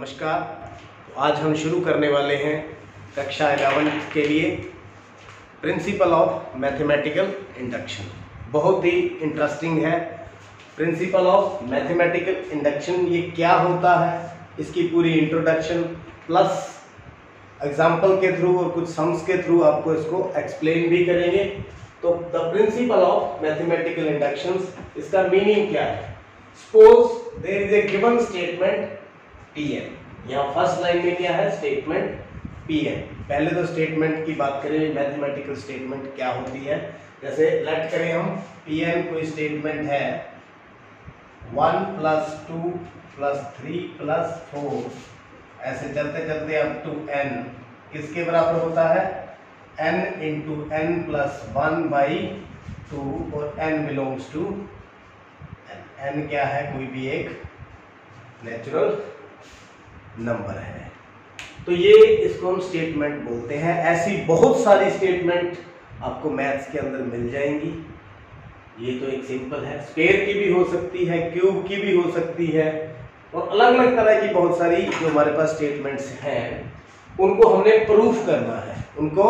नमस्कार। तो आज हम शुरू करने वाले हैं कक्षा 11 के लिए प्रिंसिपल ऑफ मैथमेटिकल इंडक्शन। बहुत ही इंटरेस्टिंग है। प्रिंसिपल ऑफ मैथमेटिकल इंडक्शन ये क्या होता है, इसकी पूरी इंट्रोडक्शन प्लस एग्जाम्पल के थ्रू और कुछ सम्स के थ्रू आपको इसको एक्सप्लेन भी करेंगे। तो the principle of mathematical inductions, इसका मीनिंग क्या है। Suppose there is a given statement Pn। यहाँ फर्स्ट लाइन में क्या है, स्टेटमेंट Pn। पहले तो स्टेटमेंट की बात करें, मैथमेटिकल स्टेटमेंट क्या होती है। जैसे लेट करें हम Pn कोई स्टेटमेंट है 1 + 2 + 3 + 4, ऐसे चलते चलते अब टू n किसके बराबर होता है, n × n + 1/2 और n बिलोंग्स टू n क्या है, कोई भी एक नेचुरल नंबर है। तो ये इसको हम स्टेटमेंट बोलते हैं। ऐसी बहुत सारी स्टेटमेंट आपको मैथ्स के अंदर मिल जाएंगी। ये तो एक सिंपल है, स्क्वायर की भी हो सकती है, क्यूब की भी हो सकती है, और अलग अलग तरह की बहुत सारी जो हमारे पास स्टेटमेंट्स हैं उनको हमने प्रूफ करना है। उनको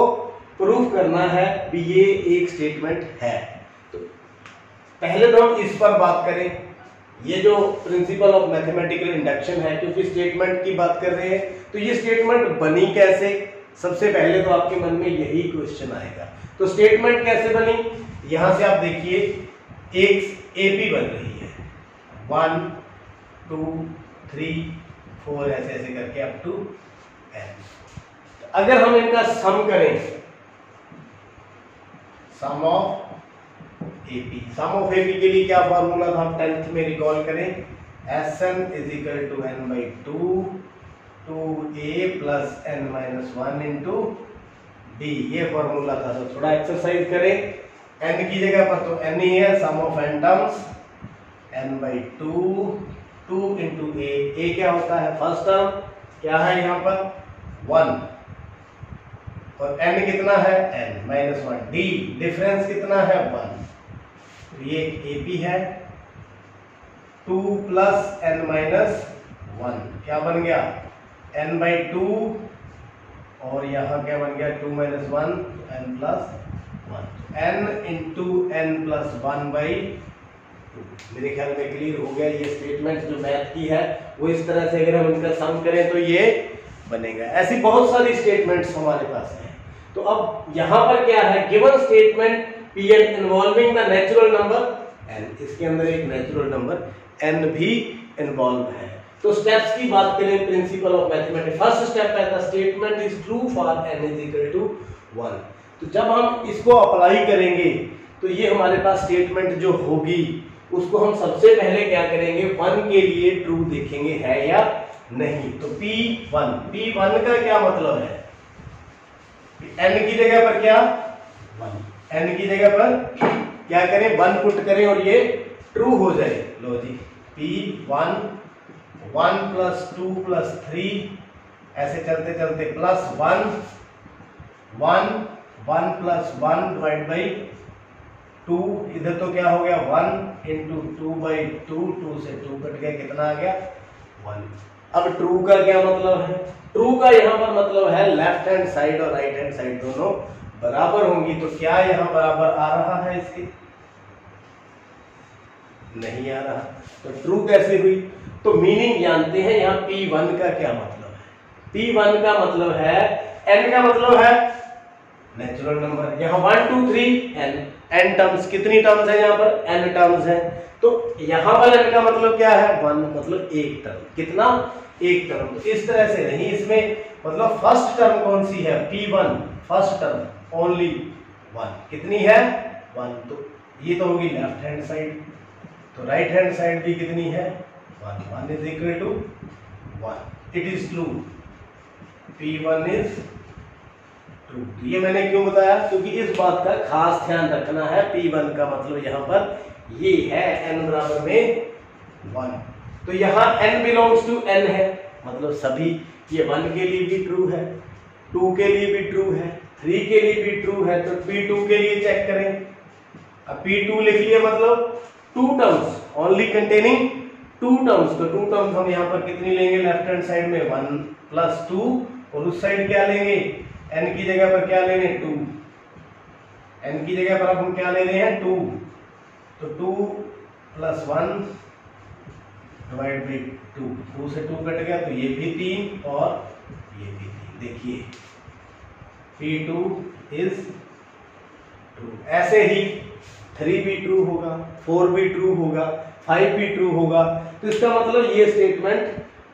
प्रूफ करना है कि ये एक स्टेटमेंट है। तो पहले तो हम इस पर बात करें। ये जो प्रिंसिपल ऑफ मैथमेटिकल इंडक्शन है, क्योंकि स्टेटमेंट की बात कर रहे हैं, तो ये स्टेटमेंट बनी कैसे, सबसे पहले तो आपके मन में यही क्वेश्चन आएगा। तो स्टेटमेंट कैसे बनी, यहां से आप देखिए एक एपी बन रही है 1 2 3 4 ऐसे ऐसे करके अप टू n। अगर हम इनका सम करें, sum of AP, sum of AP के लिए क्या फॉर्मूला था, 10th में रिकॉल करें, Sn = n/2 2a + n - 1 × d, ये फॉर्मूला था। तो थोड़ा एक्सरसाइज करें। n की जगह पर तो n ही है, सम of n terms n/2 2 × a क्या होता है, फर्स्ट टर्म क्या है यहाँ पर 1, और n कितना है n - 1, d डिफरेंस कितना है 1। तो ये एक AP है 2 + n - 1 क्या बन गया n/2, और यहाँ क्या बन गया 2 - 1 n + 1, n × n + 1/2। मेरे ख्याल में क्लियर हो गया। ये स्टेटमेंट जो मैथ की है वो इस तरह से अगर हम इनका सम करें तो ये बनेगा। ऐसी बहुत सारी स्टेटमेंट्स हमारे पास हैं। तो अब यहाँ पर क्या है, given statement Pn involving the natural number n, इसके अंदर एक नेचुरल नंबर n भी इन्वॉल्व है। तो स्टेप्स की बात करें principle of mathematics, first step है the statement is true for n = 1। तो जब हम इसको अप्लाई करेंगे तो ये हमारे पास स्टेटमेंट जो होगी उसको हम सबसे पहले क्या करेंगे, 1 के लिए ट्रू देखेंगे है या नहीं। तो P1 का क्या मतलब है, n की जगह पर क्या 1, n की जगह पर क्या करें 1 पुट करें और ये ट्रू हो जाए। लो जी, P1 1 + 2 + 3 ऐसे चलते चलते +1 1 1 + 1/2, इधर तो क्या हो गया 1 × 2/2, 2 से 2 कट गया, कितना आ गया 1। अब ट्रू का क्या मतलब है, ट्रू का यहाँ पर मतलब है लेफ्ट हैंड साइड और राइट हैंड साइड दोनों बराबर होंगी। तो क्या यहाँ बराबर आ रहा है, इसके नहीं आ रहा। तो ट्रू कैसे हुई, तो मीनिंग जानते हैं यहाँ P1 का क्या मतलब है। P1 का मतलब है, n का मतलब है नेचुरल नंबर, यहाँ 1 2 3 n टर्म्स, कितनी टर्म्स है यहाँ पर n टर्म्स है। तो यहाँ पर n का मतलब क्या है 1, मतलब एक टर्म, कितना एक टर्म। तो इस तरह से नहीं, इसमें मतलब फर्स्ट टर्म कौन सी है, P1 फर्स्ट टर्म ओनली 1, कितनी है 1। तो ये तो होगी लेफ्ट हैंड साइड, तो राइट हैंड साइड भी कितनी है 1, 1 = 1। It is true, P1 is true. ये मैंने क्यों बताया, क्योंकि इस बात का खास ध्यान रखना है। P1 का मतलब यहाँ पर ये है n बराबर में 1। तो यहाँ n बिलोंग्स टू n है, मतलब सभी, ये 1 के लिए भी ट्रू है, 2 के लिए भी ट्रू है, 3 के लिए भी ट्रू है। तो P2 के लिए चेक करें। अब P2 लिख लिए, मतलब 2 terms only containing two terms, तो टू टर्म्स हम यहाँ पर कितनी लेंगे लेफ्ट हैंड साइड में 1 + 2, और उस साइड क्या लेंगे n की जगह पर क्या लेंगे 2, n की जगह पर अब हम क्या ले रहे हैं 2, तो 2 + 1 डिवाइड बाई 2, 2 से 2 कट गया तो ये भी 3 और ये भी 3। देखिए P2 इज ट्रू। ऐसे ही 3 भी ट्रू होगा, 4 भी ट्रू होगा, 5 भी ट्रू होगा, तो इसका मतलब ये स्टेटमेंट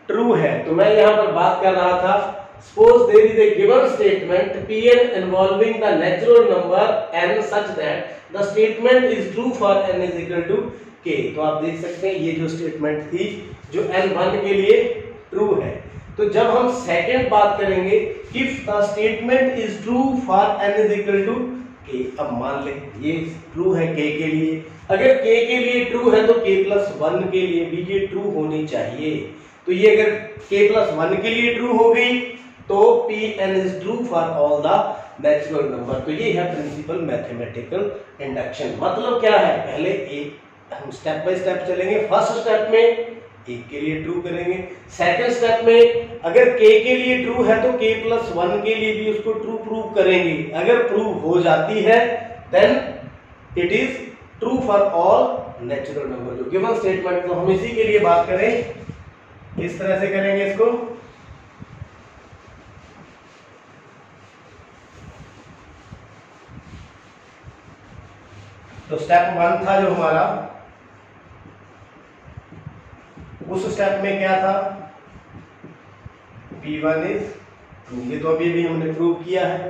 ट्रू है। तो मैं यहाँ पर बात कर रहा था, suppose there is a given statement Pn involving the natural number n such that the statement is true for n is equal to k। तो आप देख सकते हैं ये जो स्टेटमेंट थी जो n1 के लिए ट्रू है। तो जब हम सेकंड बात करेंगे if the statement is true for n is equal to k, अब मान ले ये ट्रू है k के लिए, अगर k के लिए ट्रू है तो k + 1 के लिए भी ये ट्रू होनी चाहिए। तो ये अगर k + 1 के लिए ट्रू हो गई तो Pn is true for all the natural number। तो ये है प्रिंसिपल मैथमेटिकल इंडक्शन। मतलब क्या है, पहले एक हम स्टेप बाय स्टेप चलेंगे। फर्स्ट स्टेप में एक के लिए ट्रू करेंगे, सेकंड स्टेप में अगर k के लिए ट्रू है तो k + 1 के लिए भी उसको ट्रू प्रूव करेंगे। अगर प्रूव हो जाती है then it is true for all natural number. जो गिवन स्टेटमेंट, तो हम इसी के लिए बात करें, किस तरह से करेंगे इसको। तो स्टेप 1 था जो हमारा, उस स्टेप में क्या था, P1 इज ट्रू, ये तो अभी भी हमने प्रूव किया है।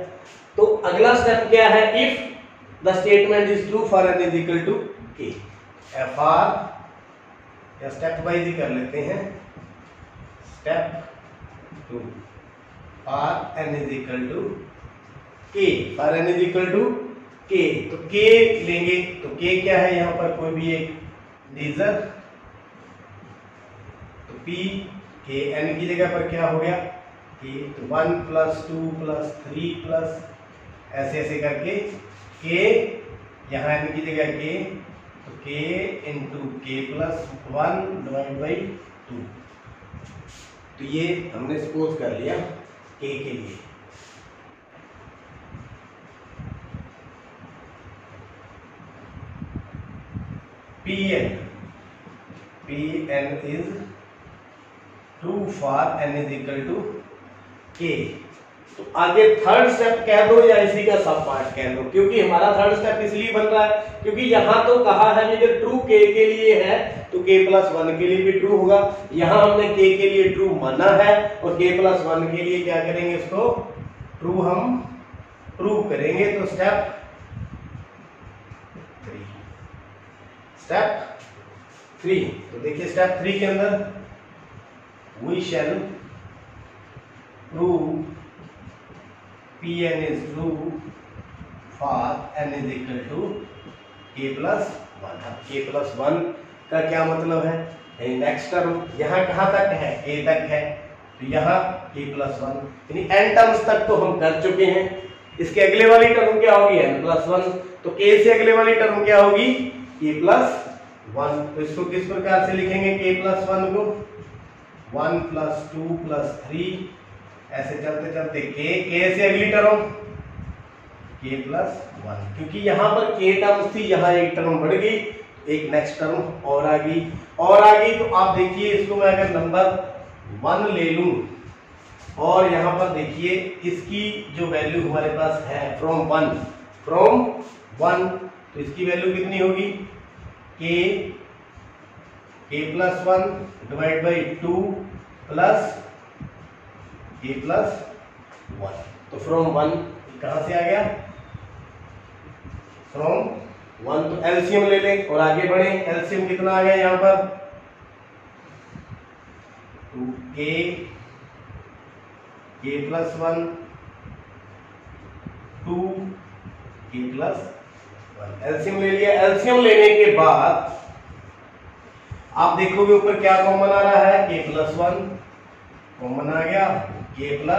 तो अगला स्टेप क्या है, if the statement is true for n is equal to k। fr, या स्टेप वाइज ही कर लेते हैं, step 2 for n is equal to k, for n is equal to k। तो k लेंगे, तो k क्या है यहाँ पर, कोई भी एक इंटीजर, तो p k n की जगह पर क्या हो गया k, तो 1 + 2 + 3 प्लस ऐसे ऐसे करके k, यहाँ n की जगह k, तो k × k + 1 डिवाइड बाई 2। तो ये हमने सपोज कर लिया k के लिए। Pn is true for n is equal to k। तो आगे थर्ड स्टेप कह दो या इसी का सब पार्ट कह दो, क्योंकि हमारा थर्ड स्टेप इसलिए बन रहा है क्योंकि यहां तो कहा है अगर ट्रू k के लिए है तो k + 1 के लिए भी ट्रू होगा। यहां हमने k के लिए ट्रू माना है और k + 1 के लिए क्या करेंगे, इसको ट्रू हम प्रूव करेंगे। तो स्टेप 3, तो देखिए स्टेप 3 के अंदर we shall prove Pn is true for n is equal to k + 1। अब k + 1 का क्या मतलब है, नेक्स्ट टर्म यहाँ कहाँ तक है, a तक है, तो यहाँ k + 1, यानी n टर्म्स तक तो हम कर चुके हैं। इसके अगले वाली टर्म क्या होगी, n + 1, तो k से अगले वाली टर्म क्या होगी, k + 1। तो इसको किस प्रकार से लिखेंगे, k + 1 को 1 + 2 + 3 ऐसे चलते चलते k से अगली टर्म k + 1, क्योंकि यहाँ पर k टर्म्स थी, यहाँ एक टर्म बढ़ गई, एक नेक्स्ट टर्म और आ गई तो आप देखिए इसको मैं अगर नंबर 1 ले लूं और यहाँ पर देखिए इसकी जो वैल्यू हमारे पास है फ्रॉम 1, तो इसकी वैल्यू कितनी होगी, k + 1 divide by 2 plus k + 1। तो फ्रॉम 1 कहां से आ गया, फ्रॉम 1, तो एलसीएम ले लें और आगे बढ़े। एलसीएम कितना आ गया यहाँ पर, 2k + 1 2k + 1, एलसीएम ले लिया। एलसीएम लेने के बाद आप देखोगे ऊपर क्या कॉमन आ रहा है, k + 1 कॉमन आ गया, k +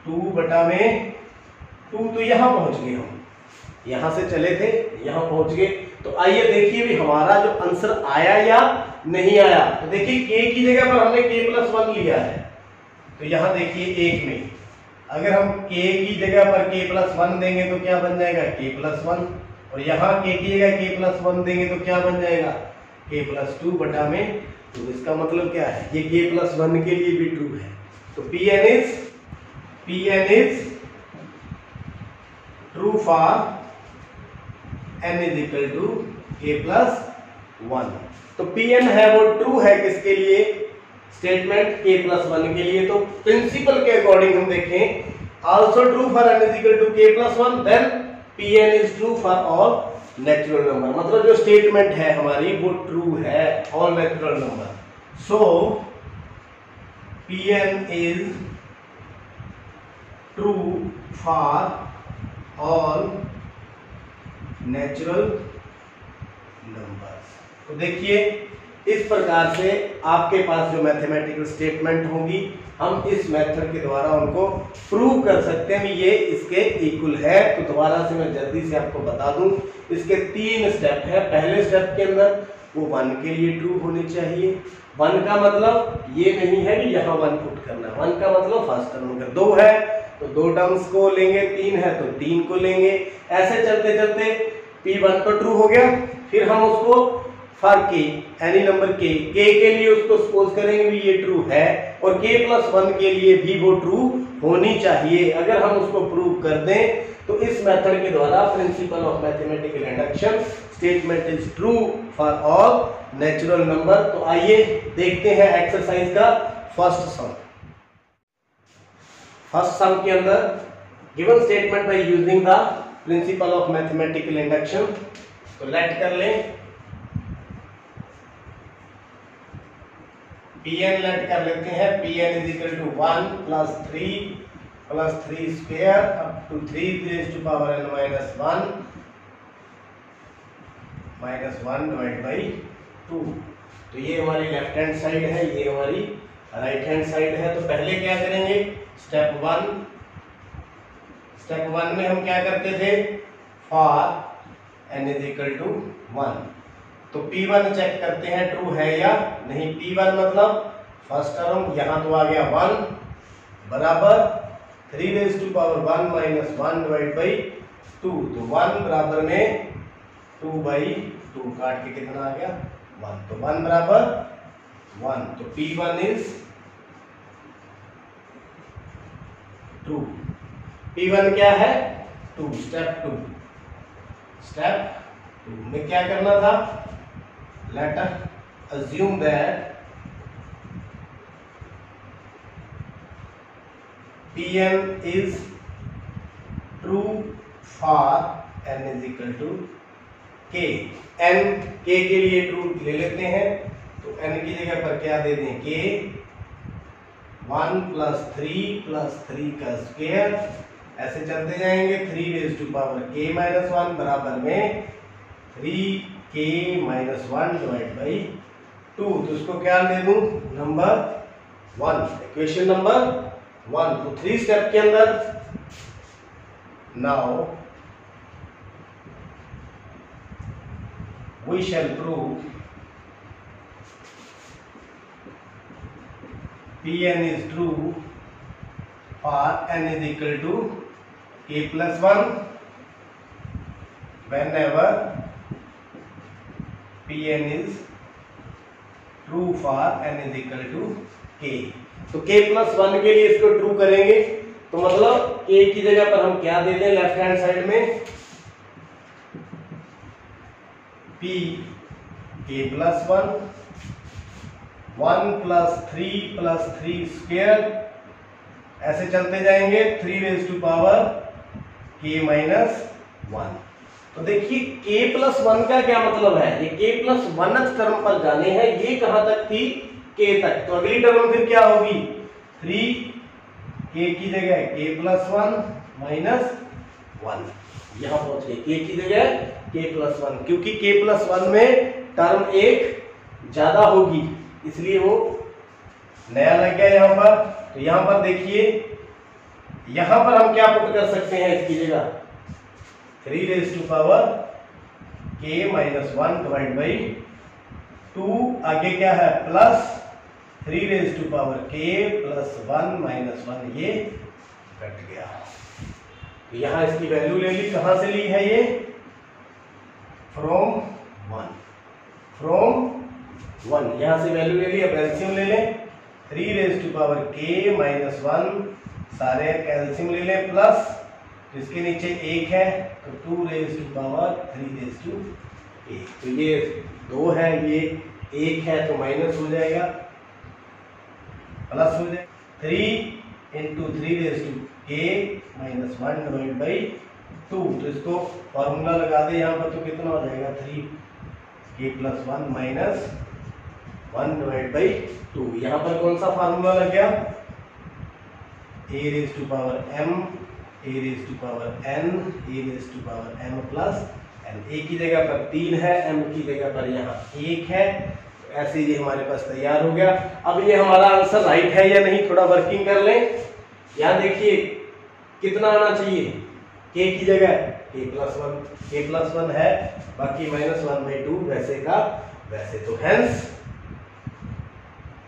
2 बटा में 2, तो यहां पहुंच गए हम, यहां से चले थे यहां पहुंच गए। तो आइए देखिए भी हमारा जो आंसर आया या नहीं आया। तो देखिए k की जगह पर हमने k+1 लिया है, तो यहां देखिए 1 में अगर हम k की जगह पर k+1 देंगे तो क्या बन जाएगा k+1, और यहाँ k की जगह k+1 देंगे तो क्या बन जाएगा k+2 बटा में। तो इसका मतलब क्या है, ये k+1 के लिए भी ट्रू है। तो Pn is true for n is equal to k+1। तो Pn है वो ट्रू है किसके लिए, स्टेटमेंट k+1 के लिए। तो प्रिंसिपल के अकॉर्डिंग हम देखें, also true for n is equal to k+1, then Pn is true for all natural number। मतलब जो स्टेटमेंट है हमारी वो ट्रू है all natural number। So Pn is true for all natural numbers। तो देखिए इस प्रकार से आपके पास जो मैथमेटिकल स्टेटमेंट होंगी, हम इस मेथड के द्वारा उनको प्रूव कर सकते हैं ये इसके इक्वल है। तो दोबारा से मैं जल्दी से आपको बता दूं, इसके 3 स्टेप है। पहले स्टेप के अंदर वो 1 के लिए ट्रू होनी चाहिए। 1 का मतलब ये नहीं है कि यहाँ 1 पुट करना है, 1 का मतलब फर्स्ट टर्म। अगर 2 है तो 2 टर्म्स को लेंगे, 3 है तो 3 को लेंगे। ऐसे चलते चलते P1 तो ट्रू हो गया, फिर हम उसको for k any number k के लिए उसको सपोज करेंगे भी ये ट्रू है, और k+1 के लिए भी वो ट्रू होनी चाहिए। अगर हम उसको प्रूव कर दें तो इस मेथड के द्वारा principal of mathematical induction statement is true for all natural number. तो आइए देखते हैं एक्सरसाइज का फर्स्ट सम। फर्स्ट सम के अंदर given statement by using the principle of mathematical induction. तो लेट कर लें, Pn लेट कर लेते हैं। Pn is equal to 1 plus 3 square up to 3 raised to power n minus 1 divided by 2। तो ये हमारी लेफ्ट हैंड साइड है, ये हमारी राइट हैंड साइड है। तो पहले क्या करेंगे, स्टेप 1 में हम क्या करते थे, for n is equal to 1। तो P1 चेक करते हैं ट्रू है या नहीं। P1 मतलब फर्स्ट टर्म, यहाँ तो आ गया 1 बराबर 3 raised to power 1 minus 1 divided by 2। तो 1 बराबर में 2/2 काट के कितना आ गया 1। तो 1 बराबर 1। तो P1 इज ट्रू। P1 क्या है, 2। स्टेप 2 में क्या करना था, let us assume that Pn is true for n is equal to k। n k के लिए ट्रू ले लेते हैं, तो n की जगह पर क्या दे दें k, 1 plus 3 का स्क्वायर, ऐसे चलते जाएंगे। 3 raised to power k minus 1 बराबर में 3k minus 1 divided by 2। तो इसको क्या दे दूं, नंबर 1, इक्वेशन नंबर 1। तो 3 स्टेप के अंदर now we shall prove Pn is true for n is equal to k+1 whenever Pn is true for n is equal to k। तो k+1 के लिए इसको ट्रू करेंगे, तो मतलब k की जगह पर हम क्या दे दें लेफ्ट हैंड साइड में, p k+1 1 plus 3 स्क्वायर, ऐसे चलते जाएंगे 3 raised to power k minus 1। तो देखिए k+1 का क्या मतलब है, ये k+1th टर्म पर जाने हैं। ये कहां तक थी, k तक। तो अगली टर्म फिर क्या होगी, 3k की जगह k+1 minus 1। यहां पहुंच गए k की जगह k+1, क्योंकि k+1 में टर्म एक ज्यादा होगी, इसलिए वो नया लग गया यहाँ पर। तो यहाँ पर देखिए, यहाँ पर हम क्या पुट कर सकते हैं इसकी जगह, 3 raised to power k minus 1 divide by 2, आगे क्या है plus 3 raise to power k plus 1 minus 1, ये कट गया। तो यहाँ इसकी वैल्यू ले ली, कहां से ली है ये, फ्रॉम 1, यहां से वैल्यू ले ली। अब एलसीएम ले लें, 3 raise to power k minus 1, सारे कैल्शियम ले लें, प्लस इसके नीचे 1 है तो 2 raise to power 3 raise to 1, तो ये 2 है, ये 1 है तो माइनस हो जाएगा, प्लस हो जाएगा। 3 into 3 raise to k minus 1 divide by 2, तो इसको फॉर्मूला लगा दे यहाँ पर, तो कितना हो जाएगा 3k plus 1 minus 1 divide by 2। यहाँ पर कौन सा फार्मूला लग गया, a raise to power m, a raise to power n, a raise to power m plus n। a की जगह पर 3 है, m की जगह पर यहाँ 1 है, ऐसे ये हमारे पास तैयार हो गया। अब ये हमारा आंसर राइट है या नहीं, थोड़ा वर्किंग कर लें। यहाँ देखिए कितना आना चाहिए, k की जगह k प्लस 1 है, बाकी माइनस 1/2 वैसे का वैसे। तो hence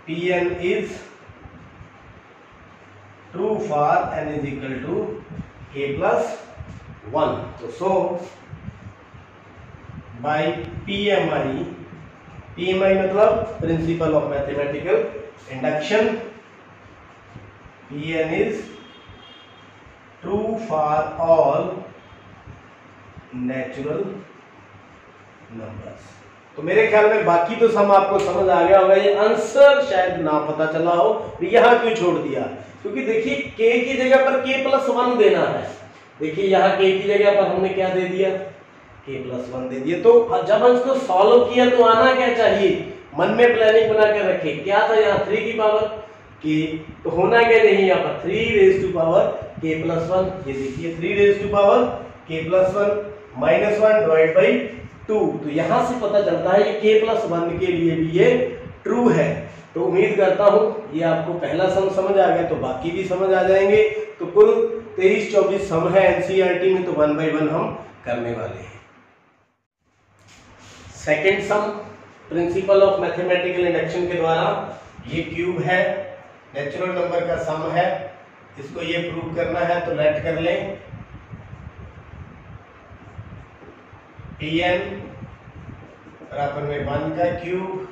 Pn is true for n is equal to k plus 1। तो सो बाई PMI मतलब principle of mathematical induction, Pn is true for all natural numbers. तो मेरे ख्याल में बाकी तो सम आपको समझ आ गया होगा, ये आंसर शायद ना पता चला हो, यहां क्यों छोड़ दिया, क्योंकि देखिए k की जगह पर k प्लस 1 देना है। देखिए यहाँ k की जगह पर हमने क्या दे दिया, k प्लस 1 दे दिया। तो जब हम इसको सॉल्व किया तो आना क्या चाहिए, मन में प्लानिंग बना कर रखे, क्या था यहाँ 3 की पावर k, तो होना क्या नहीं यहाँ पर 3 raise to power k plus 1। ये देखिए 3 raise to power k plus 1 minus 1 divide by 2, तो यहां से पता चलता है ये k प्लस 1 के लिए भी ये ट्रू है। तो उम्मीद करता हूं ये आपको पहला सम समझ आ गया, तो बाकी भी समझ आ जाएंगे। तो कुल 23-24 सम है एनसीईआरटी में, तो 1 बाय 1 हम करने वाले हैं। Second sum principle of mathematical induction के द्वारा, ये क्यूब है, नेचुरल नंबर का सम है, इसको ये प्रूव करना है। तो लेट कर लें, Pn बराबर में 1 का क्यूब,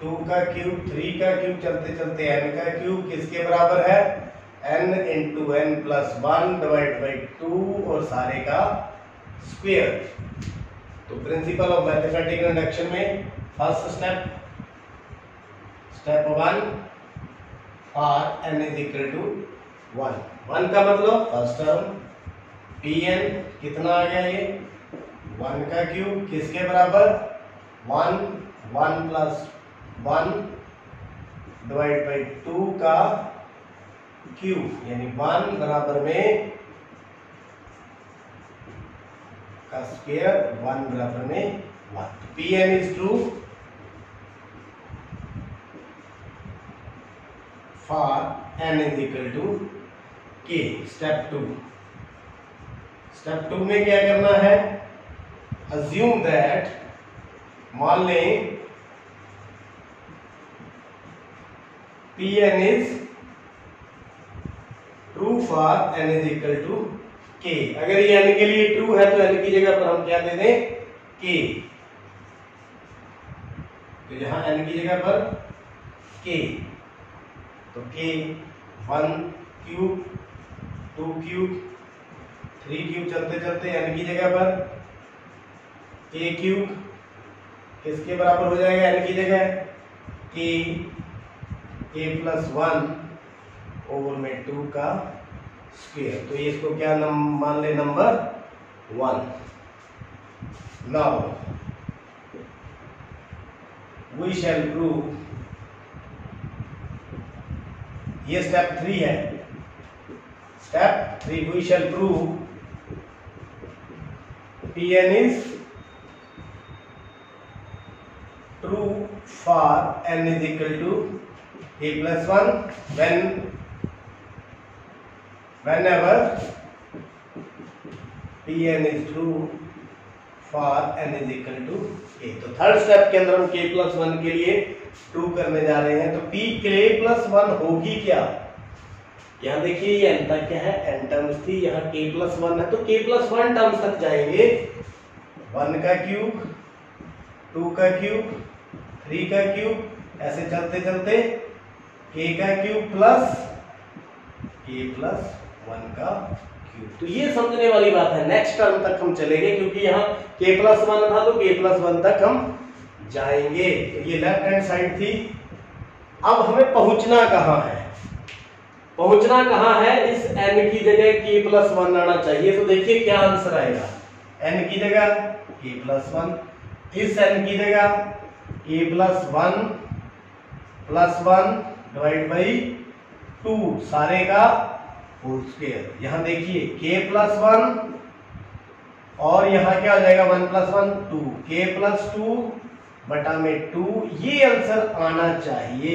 2 का क्यूब, 3 का क्यूब, चलते चलते n का क्यूब किसके बराबर है, n into n plus 1 divide by 2 और सारे का स्क्वायर। तो प्रिंसिपल ऑफ मैथमेटिकल इंडक्शन में first step 1 for n is equal to 1 का मतलब फर्स्ट टर्म, Pn कितना आ गया ये 1 का क्यूब किसके बराबर 1 प्लस 1 डिवाइड बाई 2 का क्यूब, यानी 1 बराबर में का स्क्वायर, 1 बराबर में 1। Pn is true for n is equal to k। Step 2 में क्या करना है, assume that, मान लें Pn is true for n is equal to k। अगर ये n के लिए ट्रू है तो n की जगह पर हम क्या दे दें k, तो यहां n की जगह पर k, तो k 1 क्यूब, 2 क्यूब, 3 क्यूब, चलते चलते n की जगह पर k क्यूब किसके बराबर हो जाएगा, n की जगह k प्लस 1 ओवर में 2 का स्क्वायर। तो ये इसको क्या मान ले, number 1। Now we shall prove, ये स्टेप 3 है, step 3 we shall prove Pn is true for n is equal to a plus 1 whenever Pn is true for n is equal to k। तो third step के अंदर हम k plus 1 के लिए true करने जा रहे हैं। तो p k प्लस 1 होगी क्या? यहाँ देखिए ये n तक क्या है, n टर्म्स थी, यहाँ k प्लस 1 है तो k प्लस 1 टर्म्स तक जाएंगे। 1 का क्यूब, 2 का क्यूब, 3 का क्यूब, ऐसे चलते चलते k का क्यूब प्लस k प्लस 1 का क्यूब। तो ये समझने वाली बात है। नेक्स्ट टर्म तक हम चलेंगे क्योंकि यहाँ k प्लस 1 था तो k प्लस 1 तक हम जाएंगे। तो ये लेफ्ट हैंड साइड थी। अब हमें पहुंचना कहाँ है? पहुंचना कहाँ है? इस n की जगह k प्लस 1 आना चाहिए। तो देखिए क्या आंसर आएगा। n की जगह k प्लस 1, इस n की जगह k प्लस 1 डिवाइड बाई 2 सारे का होल स्क्वायर। यहाँ देखिए k प्लस 1 और यहाँ क्या हो जाएगा 1 प्लस 1 2, k प्लस 2 बटा में 2, ये आंसर आना चाहिए।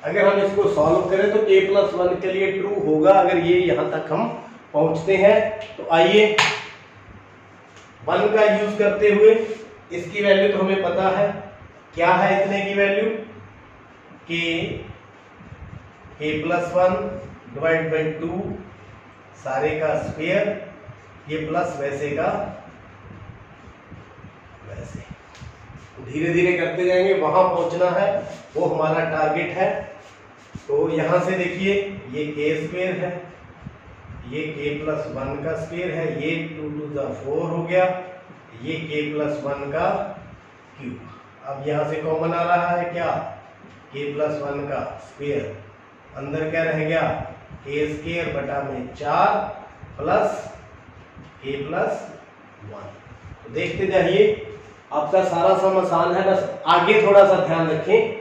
अगर हम इसको सॉल्व करें तो k प्लस 1 के लिए ट्रू होगा अगर ये यहाँ तक हम पहुँचते हैं। तो आइए 1 का यूज करते हुए, इसकी वैल्यू तो हमें पता है क्या है, इतने की value k plus 1 divide by 2 सारे का स्क्वायर, ये प्लस वैसे का वैसे। धीरे धीरे करते जाएंगे, वहां पहुंचना है, वो हमारा टारगेट है। तो यहां से देखिए ये k स्क्वायर है, ये k प्लस 1 का स्क्वायर है, ये 2 टू द 4 हो गया, ये k प्लस 1 का क्यूब। अब यहां से कॉमन आ रहा है क्या, k प्लस 1 का स्क्वायर, अंदर क्या रह गया k स्क्वायर बटा में 4 प्लस k प्लस 1। तो देखते जाइए, आपका सारा सम आसान है, बस आगे थोड़ा सा ध्यान रखें।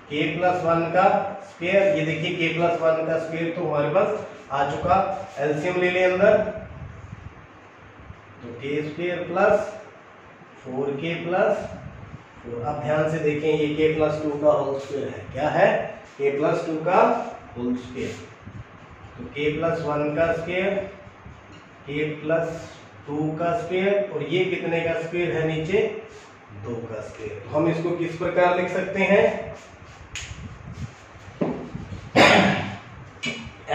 k प्लस 1 का स्क्वायर, ये देखिए k प्लस 1 का स्क्वायर तो हमारे पास आ चुका। एलसीएम ले लें अंदर, तो k square plus 4k plus 4। अब ध्यान से देखें, ये k प्लस 2 का होल स्क्वायर है, क्या है k प्लस 2 का होल स्क्वायर। तो k प्लस 1 का स्क्वायर, k प्लस 2 का स्क्वायर, और ये कितने का स्क्वायर है नीचे 2 का स्क्वायर। तो हम इसको किस प्रकार लिख सकते हैं,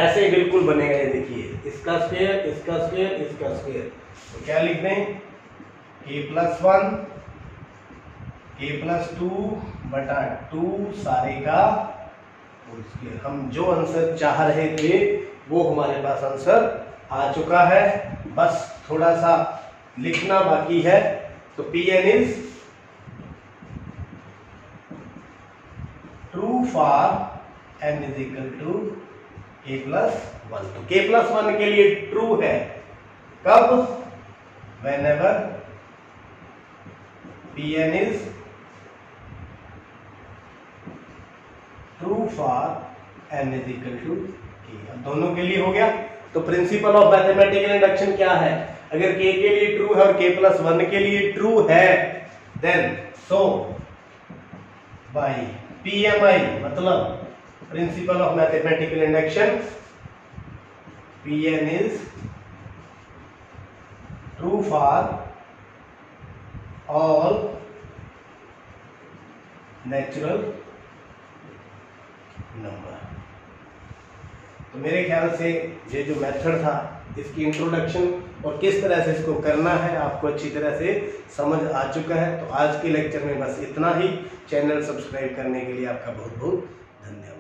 ऐसे बिल्कुल बनेगा। ये देखिए इसका स्क्वायर, इसका स्क्वायर, इसका स्क्वायर। तो क्या लिख दें, k प्लस 1 k प्लस 2 बटा 2 सारे का होल स्क्वायर। हम जो आंसर चाह रहे थे वो हमारे पास आंसर आ चुका है, बस थोड़ा सा लिखना बाकी है। तो Pn is true for n is equal to k plus 1। तो k प्लस 1 के लिए ट्रू है कब, whenever Pn is true for n is equal to k। अब दोनों के लिए हो गया। तो प्रिंसिपल ऑफ मैथमेटिकल इंडक्शन क्या है, अगर k के लिए ट्रू है और k प्लस 1 के लिए ट्रू है, देन सो बाय PMI, मतलब principle of mathematical induction, Pn is true for all natural number. तो मेरे ख्याल से ये जो मेथड था, इसकी इंट्रोडक्शन और किस तरह से इसको करना है आपको अच्छी तरह से समझ आ चुका है। तो आज के लेक्चर में बस इतना ही। चैनल सब्सक्राइब करने के लिए आपका बहुत बहुत धन्यवाद।